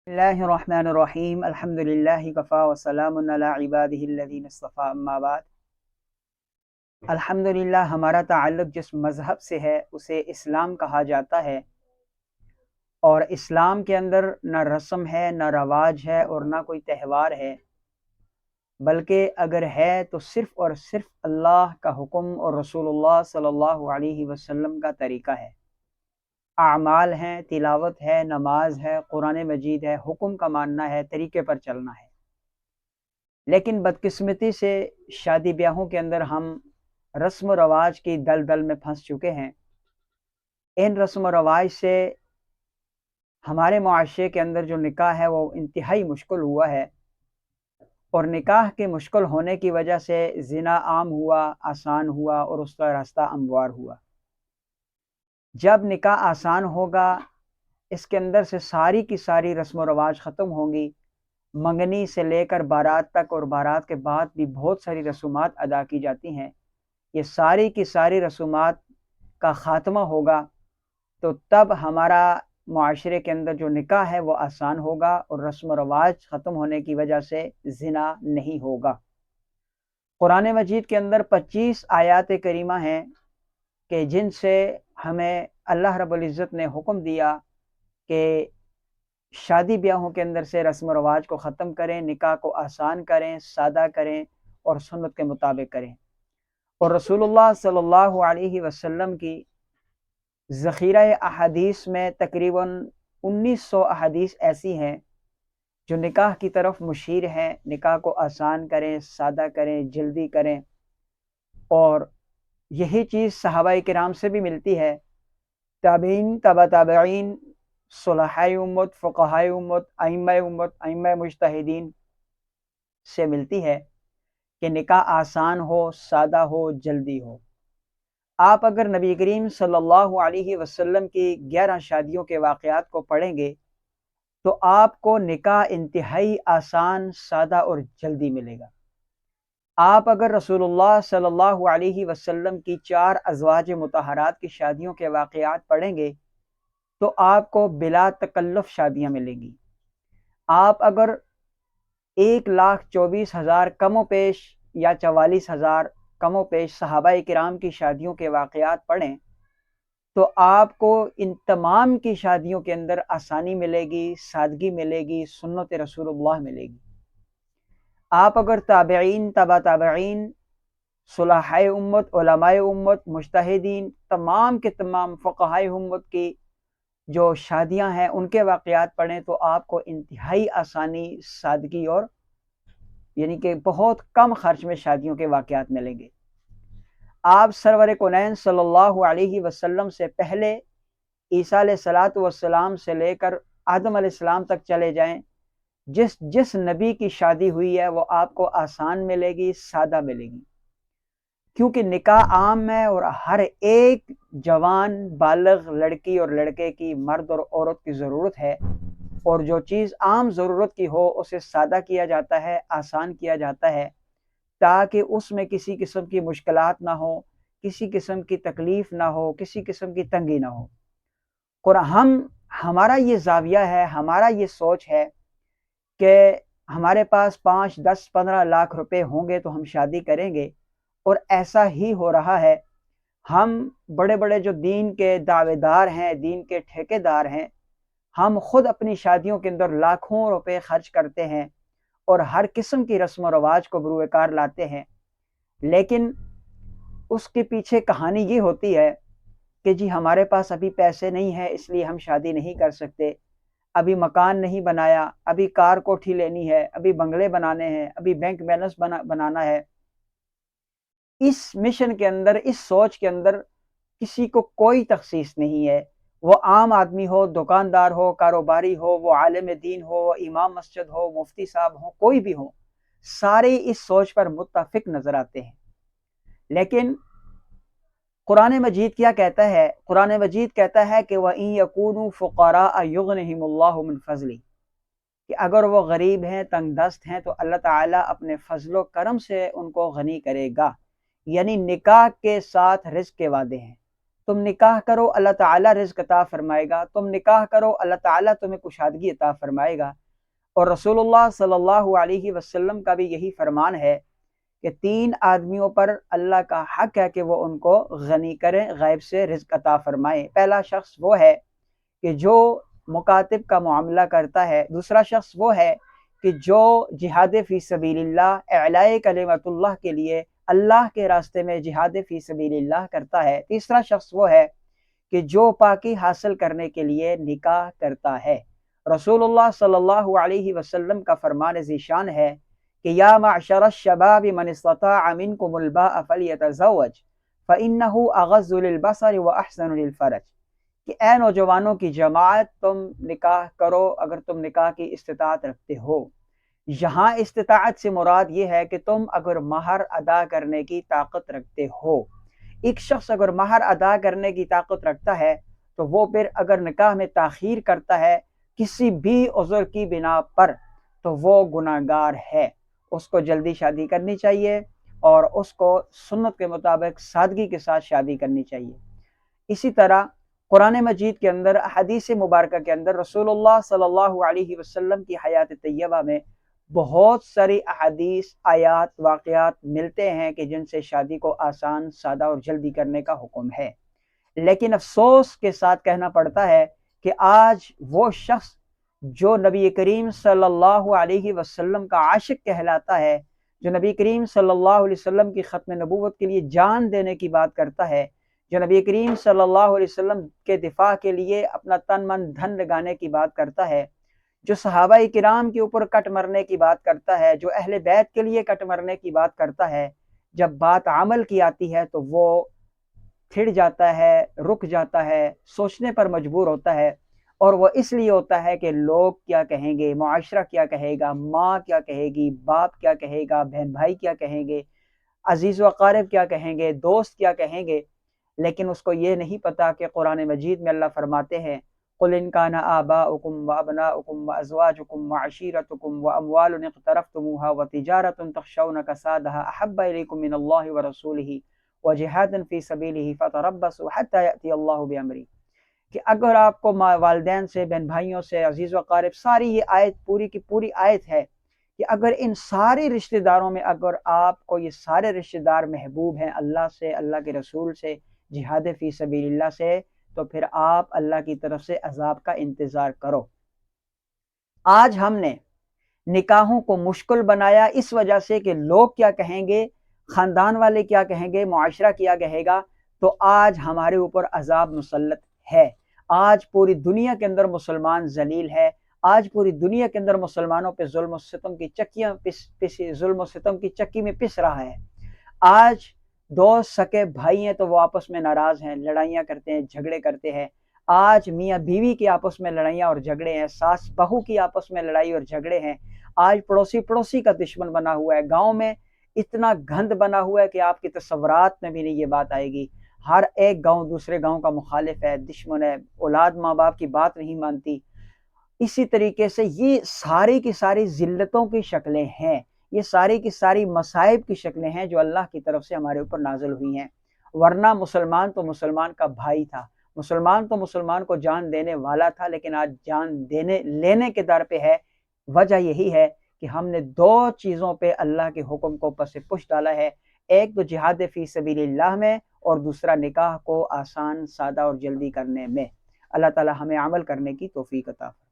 اللہ الرحمن الرحیم الحمد للہ کفا وسلام علی عبادہ الذین اصطفیٰ اما بعد۔ الحمد للہ ہمارا تعلق جس مذہب سے ہے اسے اسلام کہا جاتا ہے، اور اسلام کے اندر نہ رسم ہے، نہ رواج ہے، اور نہ کوئی تہوار ہے، بلکہ اگر ہے تو صرف اور صرف اللہ کا حکم اور رسول اللہ صلی اللہ علیہ وسلم کا طریقہ ہے۔ اعمال ہیں، تلاوت ہے، نماز ہے، قرآن مجید ہے، حکم کا ماننا ہے، طریقے پر چلنا ہے۔ لیکن بدقسمتی سے شادی بیاہوں کے اندر ہم رسم و رواج کی دلدل میں پھنس چکے ہیں۔ ان رسم و رواج سے ہمارے معاشرے کے اندر جو نکاح ہے وہ انتہائی مشکل ہوا ہے، اور نکاح کے مشکل ہونے کی وجہ سے زنا عام ہوا، آسان ہوا، اور اس کا راستہ ہموار ہوا۔ جب نکاح آسان ہوگا، اس کے اندر سے ساری کی ساری رسم و رواج ختم ہوں گی، منگنی سے لے کر بارات تک، اور بارات کے بعد بھی بہت ساری رسومات ادا کی جاتی ہیں۔ یہ ساری کی ساری رسومات کا خاتمہ ہوگا تو تب ہمارا معاشرے کے اندر جو نکاح ہے وہ آسان ہوگا، اور رسم و رواج ختم ہونے کی وجہ سے زنا نہیں ہوگا۔ قرآن مجید کے اندر 25 آیات کریمہ ہیں کہ جن سے ہمیں اللہ رب العزت نے حکم دیا کہ شادی بیاہوں کے اندر سے رسم و رواج کو ختم کریں، نکاح کو آسان کریں، سادہ کریں، اور سنت کے مطابق کریں۔ اور رسول اللہ صلی اللہ علیہ وسلم کی ذخیرہ احادیث میں تقریباً 1900 احادیث ایسی ہیں جو نکاح کی طرف مشیر ہیں، نکاح کو آسان کریں، سادہ کریں، جلدی کریں۔ اور یہی چیز صحابہ کرام سے بھی ملتی ہے، تابعین، تبع تابعین، صلحاء امت، فقہاء امت، ائمہ مجتہدین سے ملتی ہے کہ نکاح آسان ہو، سادہ ہو، جلدی ہو۔ آپ اگر نبی کریم صلی اللہ علیہ وسلم کی 11 شادیوں کے واقعات کو پڑھیں گے تو آپ کو نکاح انتہائی آسان، سادہ اور جلدی ملے گا۔ آپ اگر رسول اللہ صلی اللہ علیہ وسلم کی 4 ازواج مطہرات کی شادیوں کے واقعات پڑھیں گے تو آپ کو بلا تکلف شادیاں ملیں گی۔ آپ اگر 1,24,000 کم و بیش یا 44,000 کم و بیش صحابہ کرام کی شادیوں کے واقعات پڑھیں تو آپ کو ان تمام کی شادیوں کے اندر آسانی ملے گی، سادگی ملے گی، سنت رسول اللہ ملے گی۔ آپ اگر تابعین، تبع تابعین، صلحاء امت، علماء امت، مجتہدین، تمام کے تمام فقہاء امت کی جو شادیاں ہیں ان کے واقعات پڑھیں تو آپ کو انتہائی آسانی، سادگی، اور یعنی کہ بہت کم خرچ میں شادیوں کے واقعات ملیں گے۔ آپ سرور کونین صلی اللہ علیہ وسلم سے پہلے عیسیٰ علیہ السلام سے لے کر آدم علیہ السلام تک چلے جائیں، جس نبی کی شادی ہوئی ہے وہ آپ کو آسان ملے گی، سادہ ملے گی، کیونکہ نکاح عام ہے اور ہر ایک جوان بالغ لڑکی اور لڑکے کی، مرد اور عورت کی ضرورت ہے، اور جو چیز عام ضرورت کی ہو اسے سادہ کیا جاتا ہے، آسان کیا جاتا ہے، تاکہ اس میں کسی قسم کی مشکلات نہ ہو، کسی قسم کی تکلیف نہ ہو، کسی قسم کی تنگی نہ ہو۔ ہمارا یہ زاویہ ہے، ہمارا یہ سوچ ہے کہ ہمارے پاس 5، 10، 15 لاکھ روپے ہوں گے تو ہم شادی کریں گے، اور ایسا ہی ہو رہا ہے۔ ہم بڑے بڑے جو دین کے دعوے دار ہیں، دین کے ٹھیکے دار ہیں، ہم خود اپنی شادیوں کے اندر لاکھوں روپے خرچ کرتے ہیں اور ہر قسم کی رسم و رواج کو بروئے کار لاتے ہیں، لیکن اس کے پیچھے کہانی یہ ہوتی ہے کہ جی ہمارے پاس ابھی پیسے نہیں ہیں اس لیے ہم شادی نہیں کر سکتے، ابھی مکان نہیں بنایا، ابھی کار کوٹھی لینی ہے، ابھی بنگلے بنانے ہیں، ابھی بینک بیلنس بنانا ہے۔ اس مشن کے اندر، اس سوچ کے اندر کسی کو کوئی تخصیص نہیں ہے، وہ عام آدمی ہو، دکاندار ہو، کاروباری ہو، وہ عالم دین ہو، امام مسجد ہو، مفتی صاحب ہو، کوئی بھی ہو، سارے اس سوچ پر متفق نظر آتے ہیں۔ لیکن قرآن مجید کیا کہتا ہے؟ قرآن مجید کہتا ہے کہ وَإِن يَكُونُوا فُقَرَاءَ يُغْنِهِمُ اللَّهُ مِن فَضْلِهِ، کہ اگر وہ غریب ہیں، تنگ دست ہیں، تو اللہ تعالیٰ اپنے فضل و کرم سے ان کو غنی کرے گا، یعنی نکاح کے ساتھ رزق کے وعدے ہیں۔ تم نکاح کرو اللہ تعالیٰ رزق عطا فرمائے گا، تم نکاح کرو اللہ تعالیٰ تمہیں کشادگی عطا فرمائے گا۔ اور رسول اللہ صلی اللہ علیہ وسلم کا بھی یہی فرمان ہے کہ 3 آدمیوں پر اللہ کا حق ہے کہ وہ ان کو غنی کریں، غیب سے رزق عطا فرمائیں۔ پہلا شخص وہ ہے کہ جو مکاتب کا معاملہ کرتا ہے، دوسرا شخص وہ ہے کہ جو جہاد فی سبیل اللہ، اعلاء کلمت اللہ کے لیے اللہ کے راستے میں جہاد فی سبیل اللہ کرتا ہے، تیسرا شخص وہ ہے کہ جو پاکی حاصل کرنے کے لیے نکاح کرتا ہے۔ رسول اللہ صلی اللہ علیہ وسلم کا فرمان ذیشان ہے کہ یا معشر الشباب من استطاع منکم الباء فلیتزوج فإنہ اغض للبصر واحسن للفرج، کہ اے نوجوانوں کی جماعت تم نکاح کرو اگر تم نکاح کی استطاعت رکھتے ہو۔ یہاں استطاعت سے مراد یہ ہے کہ تم اگر مہر ادا کرنے کی طاقت رکھتے ہو۔ ایک شخص اگر مہر ادا کرنے کی طاقت رکھتا ہے تو وہ پھر اگر نکاح میں تاخیر کرتا ہے کسی بھی عذر کی بنا پر تو وہ گناہگار ہے، اس کو جلدی شادی کرنی چاہیے اور اس کو سنت کے مطابق سادگی کے ساتھ شادی کرنی چاہیے۔ اسی طرح قرآن مجید کے اندر، احادیث مبارکہ کے اندر رسول اللہ صلی اللہ علیہ وسلم کی حیات طیبہ میں بہت ساری احادیث، آیات، واقعات ملتے ہیں کہ جن سے شادی کو آسان، سادہ اور جلدی کرنے کا حکم ہے۔ لیکن افسوس کے ساتھ کہنا پڑتا ہے کہ آج وہ شخص جو نبی کریم صلی اللہ علیہ وسلم کا عاشق کہلاتا ہے، جو نبی کریم صلی اللہ علیہ وسلم کی ختم نبوت کے لیے جان دینے کی بات کرتا ہے، جو نبی کریم صلی اللہ علیہ وسلم کے دفاع کے لیے اپنا تن من دھن لگانے کی بات کرتا ہے، جو صحابہ کرام کے اوپر کٹ مرنے کی بات کرتا ہے، جو اہل بیت کے لیے کٹ مرنے کی بات کرتا ہے، جب بات عمل کی آتی ہے تو وہ پھر جاتا ہے، رک جاتا ہے، سوچنے پر مجبور ہوتا ہے، اور وہ اس لیے ہوتا ہے کہ لوگ کیا کہیں گے، معاشرہ کیا کہے گا، ماں کیا کہے گی، باپ کیا کہے گا، بہن بھائی کیا کہیں گے، عزیز و اقارب کیا کہیں گے، دوست کیا کہیں گے۔ لیکن اس کو یہ نہیں پتا کہ قرآن مجید میں اللہ فرماتے ہیں قُلْ إِنْ كَانَ آبَاؤُكُمْ وَأَبْنَاؤُكُمْ وَأَزْوَاجُكُمْ وَعَشِيرَتُكُمْ وَأَمْوَالٌ اقْتَرَفْتُمُوهَا وَتِجَارَةٌ تَخْشَوْنَ كَسَادَهَا أَحَبَّ إِلَيْكُم مِّنَ اللَّهِ وَرَسُولِهِ وَجِهَادٍ فِي سَبِيلِهِ فَتَرَبَّصُوا حَتَّى يَأْتِيَ اللَّهُ بِأَمْرِهِ، کہ اگر آپ کو والدین سے، بہن بھائیوں سے، عزیز و اقارب، ساری یہ آیت پوری کی پوری آیت ہے کہ اگر ان سارے رشتہ داروں میں اگر آپ کو یہ سارے رشتہ دار محبوب ہیں اللہ سے، اللہ کے رسول سے، جہاد فی سبیل اللہ سے، تو پھر آپ اللہ کی طرف سے عذاب کا انتظار کرو۔ آج ہم نے نکاحوں کو مشکل بنایا اس وجہ سے کہ لوگ کیا کہیں گے، خاندان والے کیا کہیں گے، معاشرہ کیا کہے گا، تو آج ہمارے اوپر عذاب مسلط ہے۔ آج پوری دنیا کے اندر مسلمان ذلیل ہے، آج پوری دنیا کے اندر مسلمانوں پہ ظلم و ستم کی چکیاں ظلم و ستم کی چکی میں پس رہا ہے۔ آج دو سکے بھائی ہیں تو وہ آپس میں ناراض ہیں، لڑائیاں کرتے ہیں، جھگڑے کرتے ہیں۔ آج میاں بیوی کی آپس میں لڑائیاں اور جھگڑے ہیں، ساس بہو کی آپس میں لڑائی اور جھگڑے ہیں۔ آج پڑوسی پڑوسی کا دشمن بنا ہوا ہے، گاؤں میں اتنا گند بنا ہوا ہے کہ آپ کی تصورات میں بھی نہیں یہ بات آئے گی۔ ہر ایک گاؤں دوسرے گاؤں کا مخالف ہے، دشمن ہے، اولاد ماں باپ کی بات نہیں مانتی۔ اسی طریقے سے یہ ساری کی ساری ذلتوں کی شکلیں ہیں، یہ ساری کی ساری مصائب کی شکلیں ہیں جو اللہ کی طرف سے ہمارے اوپر نازل ہوئی ہیں۔ ورنہ مسلمان تو مسلمان کا بھائی تھا، مسلمان تو مسلمان کو جان دینے والا تھا، لیکن آج جان لینے کے در پہ ہے۔ وجہ یہی ہے کہ ہم نے 2 چیزوں پہ اللہ کے حکم کو پس پش ڈالا ہے، ایک تو جہاد فی سبیل اللہ میں، اور دوسرا نکاح کو آسان، سادہ اور جلدی کرنے میں۔ اللہ تعالی ہمیں عمل کرنے کی توفیق عطا فرمائے۔